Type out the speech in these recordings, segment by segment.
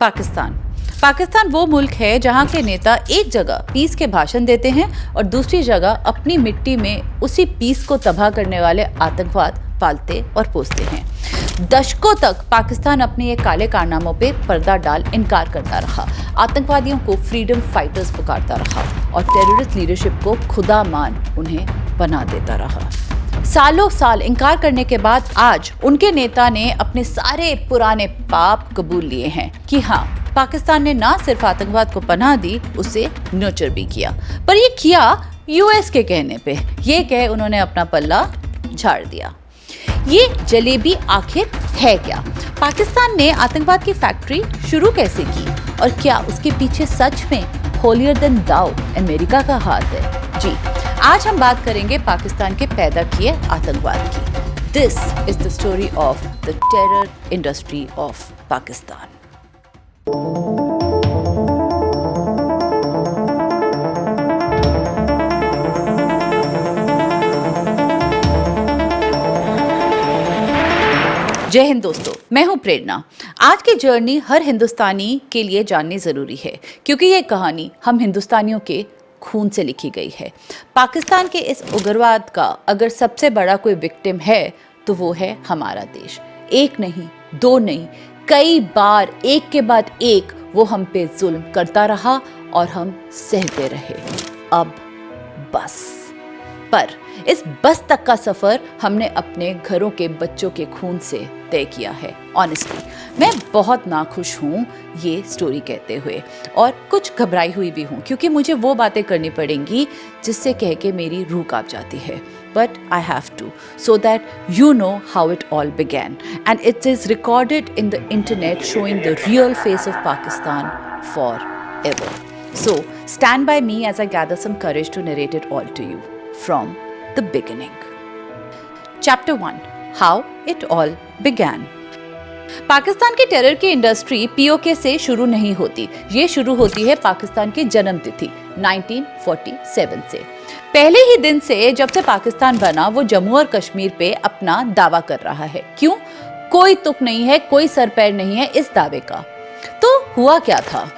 पाकिस्तान। पाकिस्तान वो मुल्क है जहाँ के नेता एक जगह पीस के भाषण देते हैं और दूसरी जगह अपनी मिट्टी में उसी पीस को तबाह करने वाले आतंकवाद पालते और पोसते हैं। दशकों तक पाकिस्तान अपने ये काले कारनामों पे पर्दा डाल इनकार करता रहा, आतंकवादियों को फ्रीडम फाइटर्स पुकारता रहा और टेररिस्ट लीडरशिप को खुदा मान उन्हें बना देता रहा। सालों साल इनकार करने के बाद आज उनके नेता ने अपने सारे पुराने पाप कबूल लिए हैं कि हाँ, पाकिस्तान ने ना सिर्फ आतंकवाद को पनाह दी, उसे नर्चर भी किया। पर ये किया यूएस के कहने पे। ये कह उन्होंने अपना पल्ला झाड़ दिया। ये जलेबी आखिर है क्या? पाकिस्तान ने आतंकवाद की फैक्ट्री शुरू कैसे की और क्या उसके पीछे सच में होलियर देन दाऊ अमेरिका का हाथ है? जी, आज हम बात करेंगे पाकिस्तान के पैदा किए आतंकवाद की। This is the story of the terror industry of Pakistan. जय हिंद दोस्तों, मैं हूं प्रेरणा। आज की जर्नी हर हिंदुस्तानी के लिए जाननी जरूरी है क्योंकि ये कहानी हम हिंदुस्तानियों के खून से लिखी गई है। पाकिस्तान के इस उग्रवाद का अगर सबसे बड़ा कोई विक्टिम है तो वो है हमारा देश। एक नहीं, दो नहीं, कई बार एक के बाद एक वो हम पे जुल्म करता रहा और हम सहते रहे। अब बस। पर इस बस तक का सफर हमने अपने घरों के बच्चों के खून से तय किया है। ऑनेस्टली मैं बहुत नाखुश हूँ ये स्टोरी कहते हुए और कुछ घबराई हुई भी हूँ क्योंकि मुझे वो बातें करनी पड़ेंगी जिससे कह के मेरी रूह कांप जाती है। But I have to, so that you know how it all began. And it is recorded in the internet showing the real face of Pakistan forever. So stand by me as I gather some courage to narrate it all to you from the beginning. Chapter 1. How it all began. Pakistan की terror की industry PoK से शुरू नहीं होती। ये शुरू होती है पाकिस्तान की जन्म तिथि 1947 से। पहले ही दिन से जब से पाकिस्तान बना वो जम्मू और कश्मीर पे अपना दावा कर रहा है। क्यों? कोई तुक नहीं है, कोई सर पैर नहीं है इस दावे का। तो हुआ क्या था?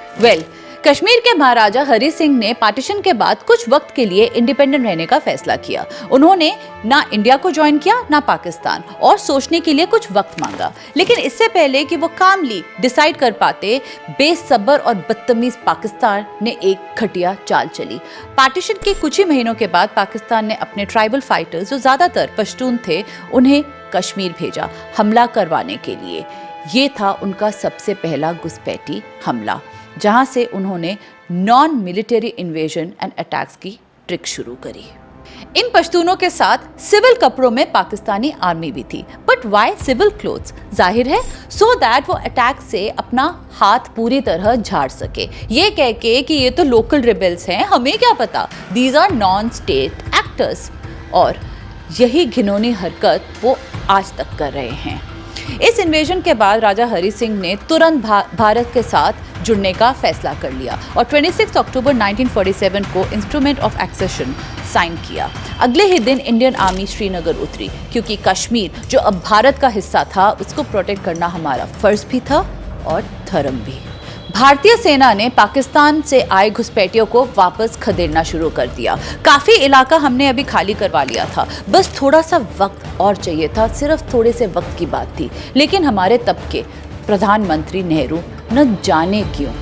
कश्मीर के महाराजा हरि सिंह ने पार्टीशन के बाद कुछ वक्त के लिए इंडिपेंडेंट रहने का फैसला किया। उन्होंने ना इंडिया को ज्वाइन किया ना पाकिस्तान और सोचने के लिए कुछ वक्त मांगा। लेकिन इससे पहले कि वो कामली डिसाइड कर पाते, बेसब्र और बदतमीज पाकिस्तान ने एक घटिया चाल चली। पार्टीशन के कुछ ही महीनों के बाद पाकिस्तान ने अपने ट्राइबल फाइटर्स जो ज्यादातर पश्तून थे उन्हें कश्मीर भेजा हमला करवाने के लिए। ये था उनका सबसे पहला घुसपैठी हमला जहां से उन्होंने non military invasion and attacks की ट्रिक शुरू करी। इन पश्तूनों के साथ सिविल कपड़ों में पाकिस्तानी आर्मी भी थी। But why civil clothes? जाहिर है सो दैट वो अटैक से अपना हाथ पूरी तरह झाड़ सके, ये कह के कि ये तो लोकल रिबेल्स हैं, हमें क्या पता, these are non state actors. और यही घिनौनी हरकत वो आज तक कर रहे हैं। इस इन्वेजन के बाद राजा हरि सिंह ने तुरंत भारत के साथ जुड़ने का फैसला कर लिया और 26 अक्टूबर 1947 को इंस्ट्रूमेंट ऑफ एक्सेशन साइन किया। अगले ही दिन इंडियन आर्मी श्रीनगर उतरी क्योंकि कश्मीर जो अब भारत का हिस्सा था उसको प्रोटेक्ट करना हमारा फर्ज भी था और धर्म भी। भारतीय सेना ने पाकिस्तान से आए घुसपैठियों को वापस खदेड़ना शुरू कर दिया। काफी इलाका हमने अभी खाली करवा लिया था, बस थोड़ा सा वक्त और चाहिए था, सिर्फ थोड़े से वक्त की बात थी। लेकिन हमारे तब के प्रधानमंत्री नेहरू न जाने क्यों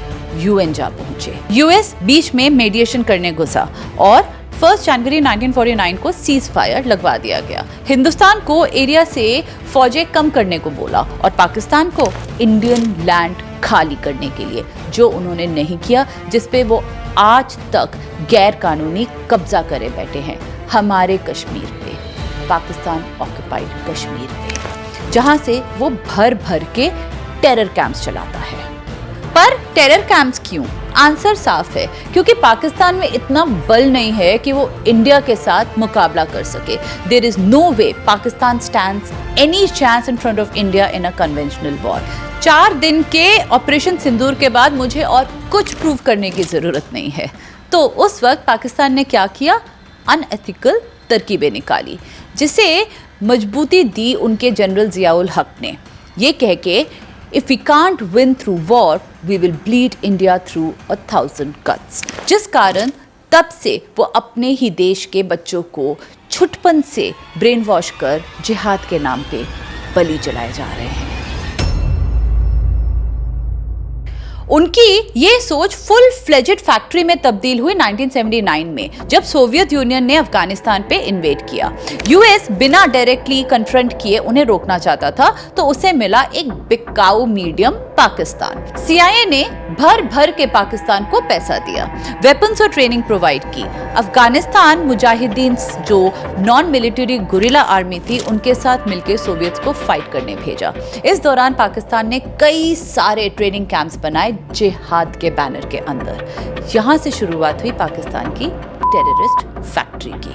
यूएन जा पहुंचे। यूएस बीच में मेडिएशन करने घुसा और 1 जनवरी 1949 को सीज फायर लगवा दिया गया। हिंदुस्तान को एरिया से फौजें कम करने को बोला और पाकिस्तान को इंडियन लैंड खाली करने के लिए, जो उन्होंने नहीं किया, जिसपे वो आज तक गैर कानूनी कब्जा करे बैठे हैं हमारे कश्मीर पे, पाकिस्तान ऑक्युपाइड कश्मीर पे, जहां से वो भर भर के टेरर कैंप्स चलाता है। पर टेरर कैंप्स क्यों? आंसर साफ है, क्योंकि पाकिस्तान में इतना बल नहीं है कि वो इंडिया के साथ मुकाबला कर सके। There is no way Pakistan stands any chance in front of India in a conventional war. 4 दिन के ऑपरेशन सिंदूर के बाद मुझे और कुछ प्रूव करने की जरूरत नहीं है। तो उस वक्त पाकिस्तान ने क्या किया? अनएथिकल तरकीबें निकाली, जिसे मजबूती दी उनके जनरल जियाउल हक ने, ये कह के if we can't win through war we will bleed India through 1,000 cuts। जिस कारण तब से वो अपने ही देश के बच्चों को छुटपन से ब्रेन वॉश कर जिहाद के नाम पे बलि चलाए जा रहे हैं। उनकी ये सोच फुल फ्लेजेड फैक्ट्री में तब्दील हुई 1979 में, जब सोवियत यूनियन ने अफगानिस्तान पे इन्वेड किया। यूएस बिना डायरेक्टली कन्फ्रंट किए उन्हें रोकना चाहता था, तो उसे मिला एक बिकाऊ मीडियम पाकिस्तान। सीआईए ने भर भर के पाकिस्तान को पैसा दिया, वेपन्स और ट्रेनिंग प्रोवाइड की। अफगानिस्तान मुजाहिदीन जो नॉन मिलिट्री गुरिल्ला आर्मी थी, उनके साथ मिलकर सोवियत को फाइट करने भेजा। इस दौरान पाकिस्तान ने कई सारे ट्रेनिंग कैंप्स बनाए जिहाद के बैनर के अंदर। यहां से शुरुआत हुई पाकिस्तान की टेररिस्ट फैक्ट्री की।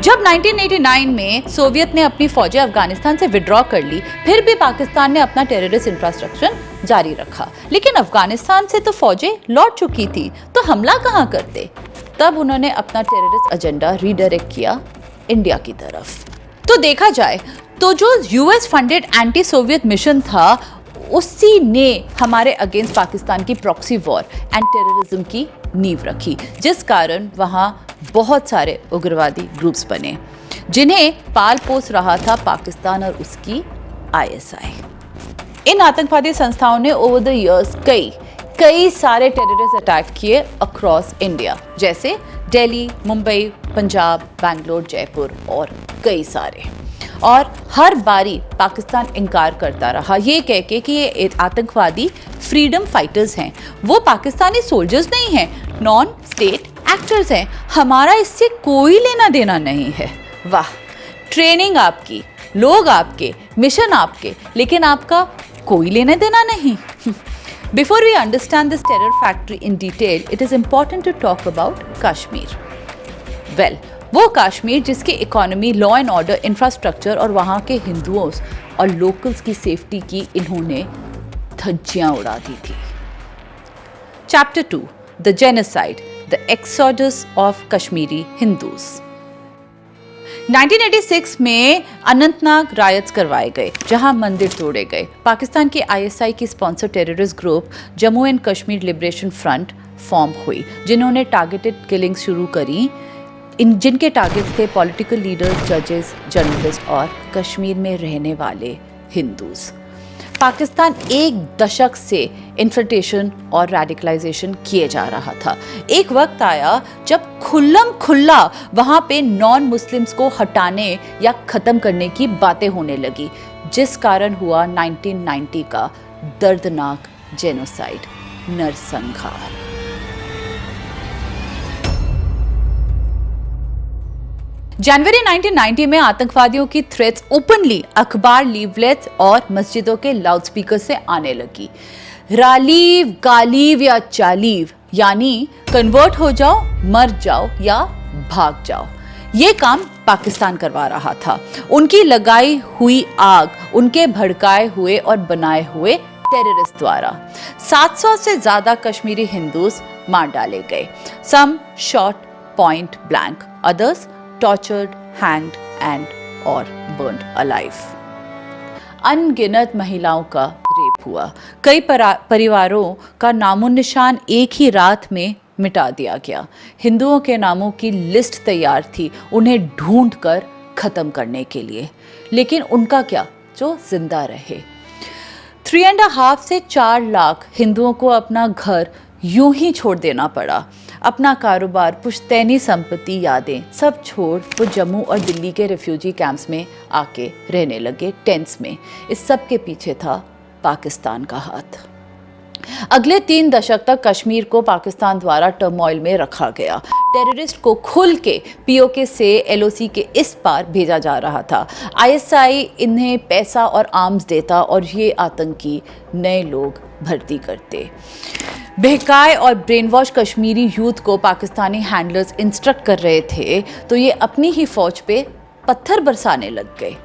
जब 1989 में सोवियत ने अपनी फौजें अफगानिस्तान से विड्रॉ कर ली, फिर भी पाकिस्तान ने अपना टेररिस्ट इंफ्रास्ट्रक्चर जारी रखा। लेकिन अफगानिस्तान से तो फौजें लौट चुकी थी, तो हमला कहां करते? तब उन्होंने अपना टेररिस्ट एजेंडा रीडायरेक्ट किया इंडिया की तरफ। तो देखा जाए तो जो US funded anti Soviet mission था, उसी ने हमारे अगेंस्ट पाकिस्तान की प्रॉक्सी वॉर एंड टेररिज्म की नींव रखी, जिस कारण वहां बहुत सारे उग्रवादी ग्रुप्स बने, जिन्हें पाल पोस रहा था पाकिस्तान और उसकी आईएसआई। इन आतंकवादी संस्थाओं ने ओवर द इयर्स कई सारे टेररिस्ट अटैक किए अक्रॉस इंडिया, जैसे दिल्ली, मुंबई, पंजाब, बैंगलोर, जयपुर और कई सारे। और हर बारी पाकिस्तान इनकार करता रहा, ये कह के कि ये आतंकवादी फ्रीडम फाइटर्स हैं, वो पाकिस्तानी सोल्जर्स नहीं हैं, नॉन स्टेट एक्टर्स हैं, हमारा इससे कोई लेना देना नहीं है। वाह, ट्रेनिंग आपकी, लोग आपके, मिशन आपके, लेकिन आपका कोई लेना देना नहीं। Before we understand this terror factory in detail, it is important to talk about Kashmir. Well, वो कश्मीर जिसकी economy, law and order, infrastructure और वहाँ के हिंदुओं और लोकल्स की सेफ्टी की इन्होंने धज्जियां उड़ा दी थी। Chapter 2, the genocide, the exodus of Kashmiri Hindus. 1986 में अनंतनाग रायट्स करवाए गए, जहां मंदिर तोड़े गए। पाकिस्तान की आईएसआई की sponsor terrorist group Jammu and Kashmir liberation front form हुई, जिन्होंने टारगेटेड किलिंग्स शुरू करी, जिनके टारगेट्स थे पॉलिटिकल लीडर्स, जजेस, जर्नलिस्ट और कश्मीर में रहने वाले हिंदूज। पाकिस्तान एक दशक से इन्फिल्ट्रेशन और रेडिकलाइजेशन किए जा रहा था। एक वक्त आया जब खुल्लम खुल्ला वहाँ पे नॉन मुस्लिम्स को हटाने या ख़त्म करने की बातें होने लगी, जिस कारण हुआ 1990 का दर्दनाक जेनोसाइड, नरसंहार। जनवरी 1990 में आतंकवादियों की थ्रेट्स ओपनली अखबार, लीवलेट्स और मस्जिदों के लाउडस्पीकर से आने लगी। रालीव, गालीव या चालीव, यानी कन्वर्ट हो जाओ, मर जाओ या भाग जाओ। ये काम पाकिस्तान करवा रहा था। उनकी लगाई हुई आग, उनके भड़काए हुए और बनाए हुए टेररिस्ट द्वारा 700 से ज्यादा कश्मीरी हिंदूज मार डाले गए। Some shot point blank, others tortured, hanged and or burned alive। अनगिनत महिलाओं का रेप हुआ। कई परिवारों का नामो निशान एक ही रात में मिटा दिया गया। हिंदुओं के नामों की लिस्ट तैयार थी उन्हें ढूंढकर खत्म करने के लिए, लेकिन उनका क्या जो जिंदा रहे। 3.5 से 4 लाख हिंदुओं को अपना घर यूं ही छोड़ देना पड़ा। अपना कारोबार, पुश्तैनी संपत्ति, यादें सब छोड़ वो जम्मू और दिल्ली के रिफ्यूजी कैंप्स में आके रहने लगे, टेंट्स में। इस सब के पीछे था पाकिस्तान का हाथ। अगले 3 दशक तक कश्मीर को पाकिस्तान द्वारा टर्मोइल में रखा गया। टेररिस्ट को खुल के पीओके से एलओसी के इस पार भेजा जा रहा था। आईएसआई इन्हें पैसा और आर्म्स देता और ये आतंकी नए लोग भर्ती करते। बहकाए और ब्रेन वॉश कश्मीरी यूथ को पाकिस्तानी हैंडलर्स इंस्ट्रक्ट कर रहे थे, तो ये अपनी ही फौज पे पत्थर बरसाने लग गए।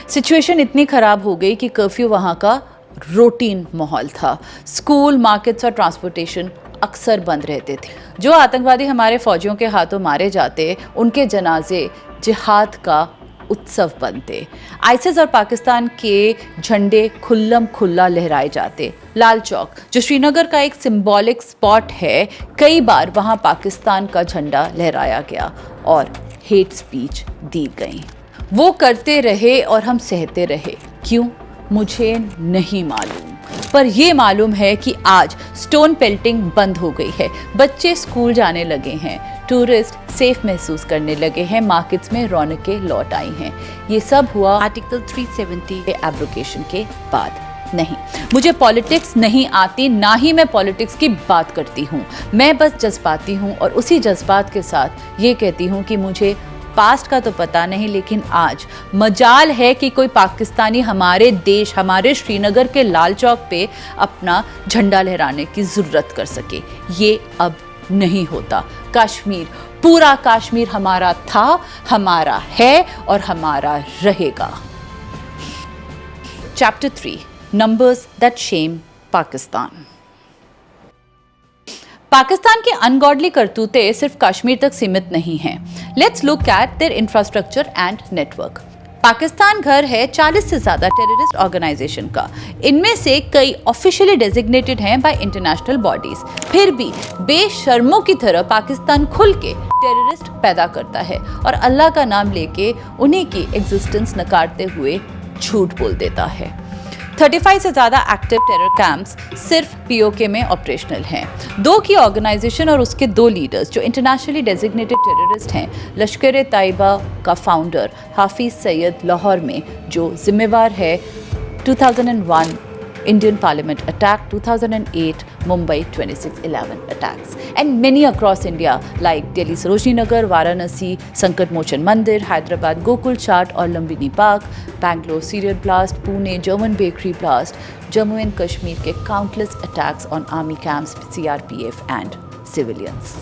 सिचुएशन इतनी खराब हो गई कि कर्फ्यू वहाँ का रूटीन माहौल था। स्कूल, मार्केट्स और ट्रांसपोर्टेशन अक्सर बंद रहते थे। जो आतंकवादी हमारे फौजियों के हाथों मारे जाते, उनके जनाजे जिहाद का उत्सव बनते। आईसिस और पाकिस्तान के झंडे खुल्लम खुल्ला लहराए जाते। लाल चौक, जो श्रीनगर का एक सिंबॉलिक स्पॉट है, कई बार वहां पाकिस्तान का झंडा लहराया गया और हेट स्पीच दी गई। वो करते रहे और हम सहते रहे। क्यों? मुझे नहीं मालूम, पर ये मालूम है कि आज स्टोन पेल्टिंग बंद हो गई है, बच्चे स्कूल जाने लगे हैं, टूरिस्ट सेफ महसूस करने लगे हैं, मार्केट्स में रौनकें लौट आई हैं। ये सब हुआ आर्टिकल 370 के एब्रोगेशन के बाद। नहीं, मुझे पॉलिटिक्स नहीं आती, ना ही मैं पॉलिटिक्स की बात करती हूँ। मैं बस जज्बाती हूँ और उसी जज्बात के साथ ये कहती हूँ कि मुझे पास्ट का तो पता नहीं, लेकिन आज मजाल है कि कोई पाकिस्तानी हमारे देश, हमारे श्रीनगर के लाल चौक पे अपना झंडा लहराने की ज़रूरत कर सके। ये अब नहीं होता। कश्मीर, पूरा कश्मीर हमारा था, हमारा है और हमारा रहेगा। Chapter 3, numbers that shame Pakistan. Pakistan के अनगॉडली करतूतें सिर्फ कश्मीर तक सीमित नहीं हैं। Let's look at their infrastructure and network. Pakistan घर है 40 से ज़्यादा टेररिस्ट ऑर्गेनाइजेशन का। इनमें से कई ऑफिशियली डेजिग्नेटेड हैं बाय इंटरनेशनल बॉडीज। फिर भी बेशर्मों की तरह पाकिस्तान खुल के टेररिस्ट पैदा करता है और अल्लाह का नाम लेके उन्हीं की एग्जिस्टेंस नकारते हुए झूठ बोल देता है। 35 से ज़्यादा एक्टिव टेरर कैंप्स सिर्फ पीओके में ऑपरेशनल हैं। 2 की ऑर्गेनाइजेशन और उसके 2 लीडर्स जो इंटरनेशनली डेजिग्नेटेड टेररिस्ट हैं। लश्कर-ए-तैयबा का फाउंडर हाफिज सईद लाहौर में, जो जिम्मेवार है 2001 Indian Parliament attack, 2008 Mumbai 26/11 attacks, and many across India like Delhi Sarojini Nagar, Varanasi Sankat Mochan Mandir, Hyderabad Gokul Chaat और Lumbini Park, Bangalore serial blast, Pune German bakery blast, Jammu and Kashmir के countless attacks on army camps, CRPF and civilians।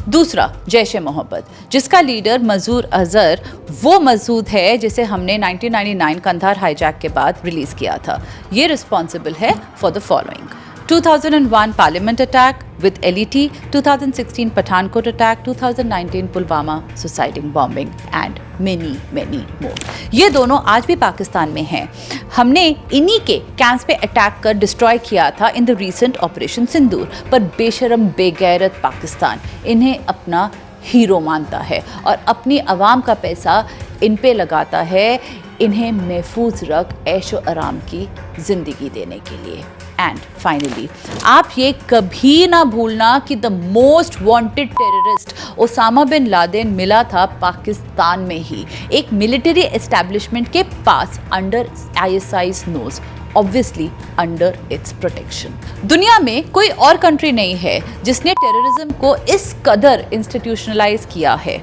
दूसरा, जैश-ए मोहब्बत, जिसका leader Masood Azhar वो मसूद है जिसे हमने 1999 Kandahar hijack के बाद रिलीज किया था। ये रिस्पॉन्सिबल है for the following: 2001 parliament attack with LET, 2016 Pathankot attack, 2019 Pulwama suiciding bombing and many more. ये दोनों आज भी पाकिस्तान में हैं। हमने इन्हीं के कैंप्स पे अटैक कर डिस्ट्रॉय किया था इन द रीसेंट ऑपरेशन सिंदूर। पर बेशरम बेगैरत पाकिस्तान इन्हें अपना हीरो मानता है और अपनी आवाम का पैसा इन पे लगाता है, इन्हें महफूज रख ऐशो आराम की ज़िंदगी देने के लिए। एंड फाइनली, आप ये कभी ना भूलना कि the most wanted terrorist Osama bin Laden मिला था पाकिस्तान में ही, एक मिलिट्री एस्टैब्लिशमेंट के पास, under ISI's nose, obviously under its protection. दुनिया में कोई और कंट्री नहीं है जिसने टेररिज्म को इस कदर इंस्टीट्यूशनलाइज किया है।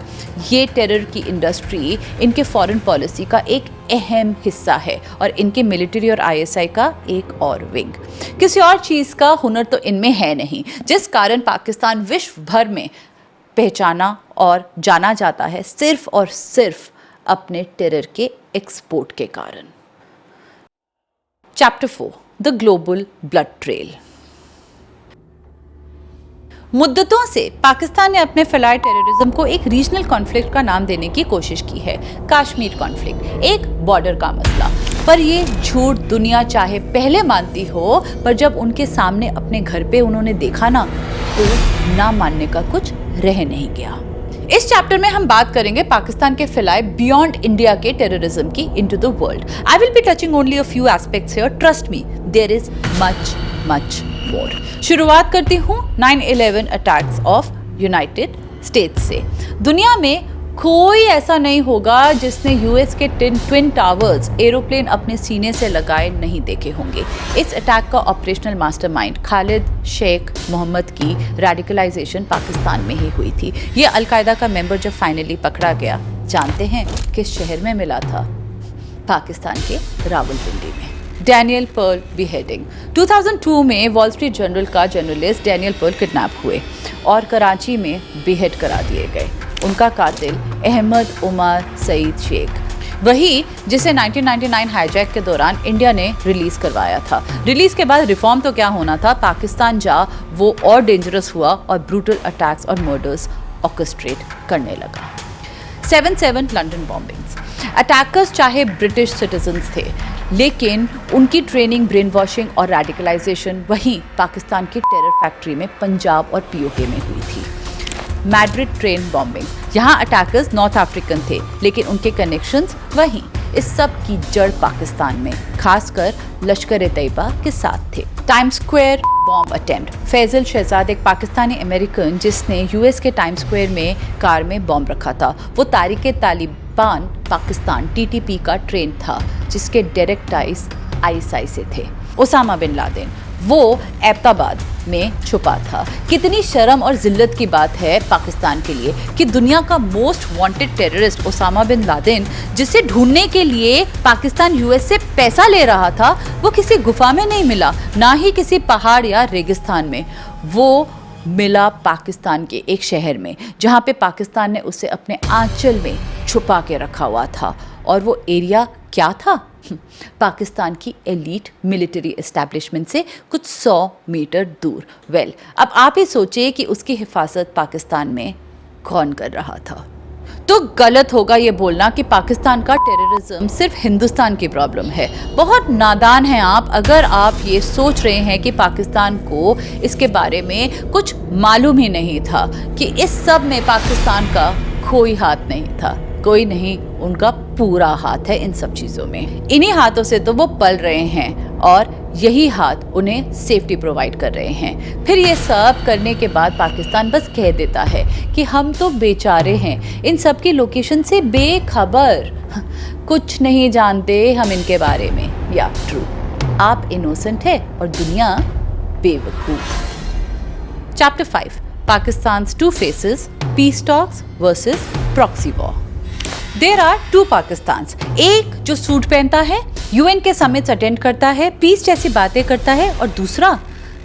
ये टेरर की इंडस्ट्री इनके फॉरेन पॉलिसी का एक अहम हिस्सा है और इनके मिलिट्री और ISI का एक और विंग। किसी और चीज़ का हुनर तो इनमें है नहीं, जिस कारण पाकिस्तान विश्व भर में पहचाना और जाना जाता है सिर्फ और सिर्फ अपने टेरर के एक्सपोर्ट के कारण। Chapter 4, the global blood trail. मुद्दतों से पाकिस्तान ने अपने फैलाए टेररिज्म को एक रीजनल कॉन्फ्लिक्ट का नाम देने की कोशिश की है, कश्मीर कॉन्फ्लिक्ट, एक बॉर्डर का मसला। पर ये झूठ दुनिया चाहे पहले मानती हो, पर जब उनके सामने अपने घर पे उन्होंने देखा ना, तो ना मानने का कुछ रह नहीं गया। इस चैप्टर में हम बात करेंगे पाकिस्तान के फैलाए बियॉन्ड इंडिया के टेररिज्म की into the world. I will be touching only a few aspects here, trust me, there is much more. शुरुआत करती हूँ 9/11 अटैक्स ऑफ यूनाइटेड स्टेट्स से। दुनिया में कोई ऐसा नहीं होगा जिसने US के ट्विन टावर्स एरोप्लेन अपने सीने से लगाए नहीं देखे होंगे। इस अटैक का ऑपरेशनल मास्टरमाइंड खालिद शेख मोहम्मद की रेडिकलाइजेशन पाकिस्तान में ही हुई थी। ये अलकायदा का मेंबर जब फाइनली पकड़ा गया, जानते हैं किस शहर में मिला था? पाकिस्तान के रावलपिंडी में। Daniel Perl beheading. 2002 में वॉल स्ट्रीट जर्नल का जर्नलिस्ट डैनियल पर्ल किडनैप हुए और कराची में बीहेड करा दिए गए। उनका कातिल अहमद उमर सईद शेख, वही जिसे 1999 हाईजैक के दौरान इंडिया ने रिलीज करवाया था। रिलीज के बाद रिफॉर्म तो क्या होना था, पाकिस्तान वो और डेंजरस हुआ और ब्रूटल अटैक्स और मर्डर्स ऑर्केस्ट्रेट करने लगा। 7/7 लंदन बॉम्बिंग्स। अटैकर्स चाहे ब्रिटिश सिटीजन्स थे, लेकिन उनकी ट्रेनिंग, ब्रेन वॉशिंग और रेडिकलाइजेशन वहीं पाकिस्तान की टेरर फैक्ट्री में पंजाब और पीओके में हुई थी। मैड्रिड ट्रेन बॉम्बिंग, यहाँ अटैकर्स नॉर्थ अफ्रीकन थे, लेकिन उनके कनेक्शंस वहीं। इस सब की जड़ पाकिस्तान में, खासकर लश्कर-ए-तैयबा के साथ थे। Times Square bomb attempt, Faisal Shahzad एक पाकिस्तानी अमेरिकन जिसने यूएस के टाइम स्क्वायर में कार में बॉम्ब रखा था, वो तारिक-ए-तालिबान पाकिस्तान टीटीपी का ट्रेन था, जिसके डायरेक्ट टाइज आईएसआई से थे। ओसामा बिन लादेन, वो एबटाबाद में छुपा था। कितनी शर्म और जिल्लत की बात है पाकिस्तान के लिए कि दुनिया का most wanted terrorist Osama bin Laden, जिसे ढूंढने के लिए पाकिस्तान यूएस से पैसा ले रहा था, वो किसी गुफा में नहीं मिला, ना ही किसी पहाड़ या रेगिस्तान में। वो मिला पाकिस्तान के एक शहर में, जहाँ पे पाकिस्तान ने उसे अपने आंचल में छुपा के रखा हुआ था। और वो एरिया क्या था? पाकिस्तान की एलीट मिलिट्री एस्टैब्लिशमेंट से कुछ 100 मीटर दूर। अब आप ही सोचिए कि उसकी हिफाजत पाकिस्तान में कौन कर रहा था। तो गलत होगा ये बोलना कि पाकिस्तान का टेररिज्म सिर्फ हिंदुस्तान की प्रॉब्लम है। बहुत नादान हैं आप अगर आप ये सोच रहे हैं कि पाकिस्तान को इसके बारे में कुछ मालूम ही नहीं था कि इस सब में पाकिस्तान का कोई हाथ नहीं था। कोई नहीं, उनका पूरा हाथ है इन सब चीज़ों में। इन्हीं हाथों से तो वो पल रहे हैं और यही हाथ उन्हें सेफ्टी प्रोवाइड कर रहे हैं। फिर ये सब करने के बाद पाकिस्तान बस कह देता है कि हम तो बेचारे हैं, इन सब की लोकेशन से बेखबर, कुछ नहीं जानते हम इनके बारे में। या ट्रू, आप इनोसेंट है और दुनिया बेवकूफ। Chapter 5, Pakistan's two faces, peace talks versus proxy war. There are two Pakistans, एक जो सूट पहनता है, यूएन के समिट्स अटेंड करता है, पीस जैसी बातें करता है, और दूसरा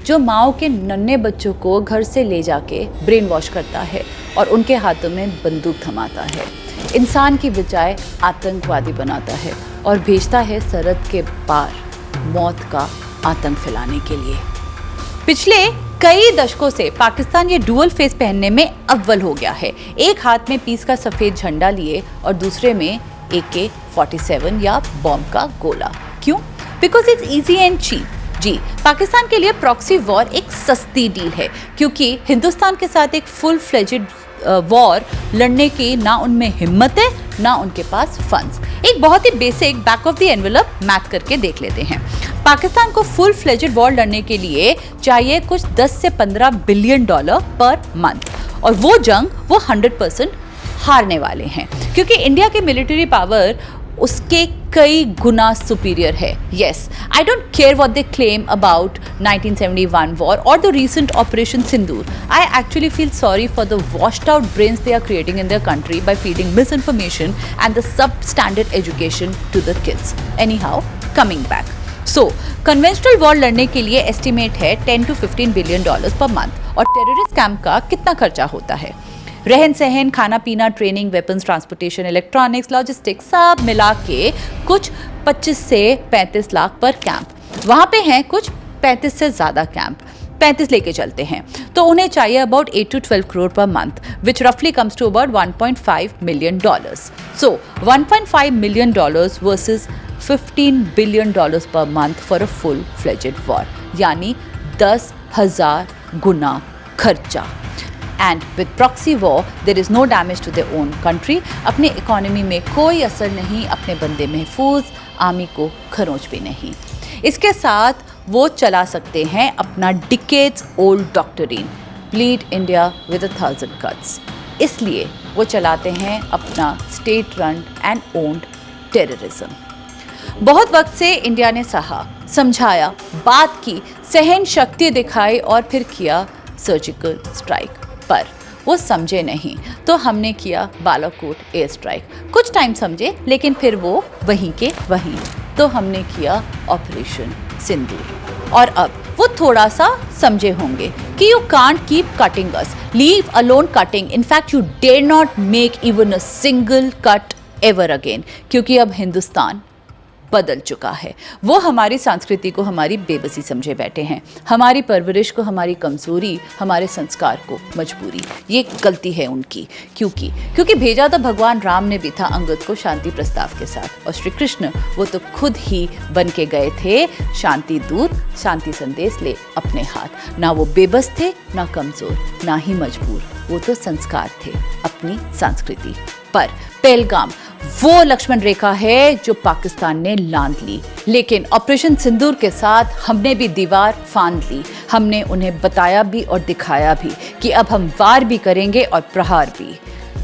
जो माओ के नन्हे बच्चों को घर से ले जाके ब्रेन वॉश करता है और उनके हाथों में बंदूक थमाता है, इंसान की बजाय आतंकवादी बनाता है और भेजता है सरहद के पार मौत का आतंक फैलाने के लिए। पिछले कई दशकों से पाकिस्तान ये डुअल फेस पहनने में अव्वल हो गया है। एक हाथ में पीस का सफेद झंडा लिए और दूसरे में AK-47 या बॉम्ब का गोला। क्यों? Because it's easy and cheap. जी, पाकिस्तान के लिए प्रॉक्सी वॉर एक सस्ती डील है, क्योंकि हिंदुस्तान के साथ एक फुल फ्लेजेड वॉर लड़ने की ना उनमें हिम्मत है, ना उनके पास फंड्स। एक बहुत ही basic back of the envelope math करके देख लेते हैं। पाकिस्तान को फुल फ्लेजेड वॉर लड़ने के लिए चाहिए कुछ 10 से 15 बिलियन डॉलर पर मंथ, और वो जंग वो 100% हारने वाले हैं, क्योंकि इंडिया की मिलिट्री पावर उसके कई गुना सुपीरियर है। Yes, I don't care what they claim about 1971 war और the recent operation Sindoor. I actually feel sorry for the washed out brains they are creating in their country by feeding misinformation and the substandard education to the kids. Anyhow, coming back, so conventional war लड़ने के लिए estimate है 10 to 15 billion dollars per month. और terrorist camp का कितना खर्चा होता है? रहन सहन, खाना पीना, training, weapons, transportation, electronics, logistics, सब मिला के कुछ 25 से 35 लाख पर कैंप। वहाँ पे हैं कुछ 35 से ज़्यादा कैंप, 35 लेके चलते हैं, तो उन्हें चाहिए अबाउट 8 to 12 करोड़ पर मंथ, विच रफली comes to about 1.5 million dollars. So 1.5 million dollars versus 15 billion dollars per month for a full fledged war, यानी 10,000 गुना खर्चा। And with proxy war there is no damage to their own country. अपने economy में कोई असर नहीं, अपने बंदे महफूज, आर्मी को खरोंच भी नहीं। इसके साथ वो चला सकते हैं अपना decades old doctrine, bleed India with 1,000 cuts। इसलिए वो चलाते हैं अपना state run and owned terrorism. बहुत वक्त से इंडिया ने सहा, समझाया, बात की, सहन शक्ति दिखाई और फिर किया सर्जिकल स्ट्राइक, पर वो समझे नहीं, तो हमने किया बालाकोट एयर स्ट्राइक। कुछ टाइम समझे, लेकिन फिर वो वहीं के वहीं, तो हमने किया ऑपरेशन सिंदूर। और अब वो थोड़ा सा समझे होंगे कि you can't keep cutting us, leave alone cutting, in fact you dare not make even a single cut ever again, क्योंकि अब हिंदुस्तान बदल चुका है। वो हमारी संस्कृति को हमारी बेबसी समझे बैठे हैं, हमारी परवरिश को हमारी कमजोरी, हमारे संस्कार को मजबूरी। ये गलती है उनकी, क्योंकि भेजा तो भगवान राम ने भी था अंगद को शांति प्रस्ताव के साथ, और श्री कृष्ण वो तो खुद ही बन के गए थे शांति दूत, शांति संदेश ले अपने हाथ। ना वो बेबस थे, ना कमजोर, ना ही मजबूर, वो तो संस्कार थे अपनी संस्कृति पर। पहलगाम वो लक्ष्मण रेखा है जो पाकिस्तान ने लांघ ली, लेकिन ऑपरेशन सिंदूर के साथ हमने भी दीवार फांद ली। हमने उन्हें बताया भी और दिखाया भी कि अब हम वार भी करेंगे और प्रहार भी,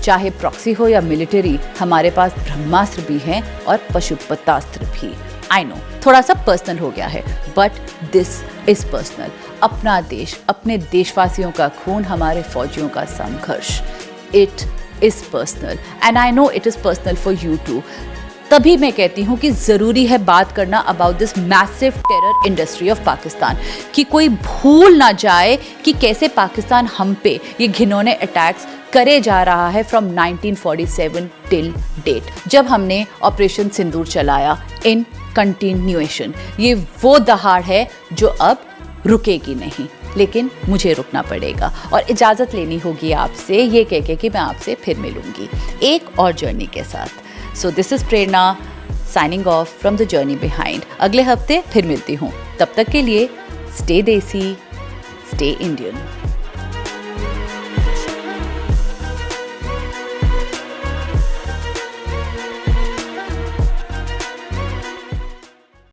चाहे प्रॉक्सी हो या मिलिट्री। हमारे पास ब्रह्मास्त्र भी हैं और पशुपतास्त्र भी। आई नो थोड़ा सा पर्सनल हो गया है, बट दिस इज पर्सनल। अपना देश, अपने देशवासियों का खून, हमारे फौजियों का संघर्ष, it is personal and I know it is personal for you too. तभी मैं कहती हूँ कि ज़रूरी है बात करना about this massive terror industry of Pakistan, कि कोई भूल ना जाए कि कैसे पाकिस्तान हम पे ये घिनौने अटैक्स करे जा रहा है फ्रॉम 1947 टिल डेट, जब हमने ऑपरेशन सिंदूर चलाया इन कंटिन्यूएशन। ये वो दहाड़ है जो अब रुकेगी नहीं, लेकिन मुझे रुकना पड़ेगा और इजाज़त लेनी होगी आपसे, ये कह के कि मैं आपसे फिर मिलूंगी एक और जर्नी के साथ। So this is Prerna signing off from the journey behind. अगले हफ्ते फिर मिलती हूँ, तब तक के लिए स्टे देसी, स्टे इंडियन।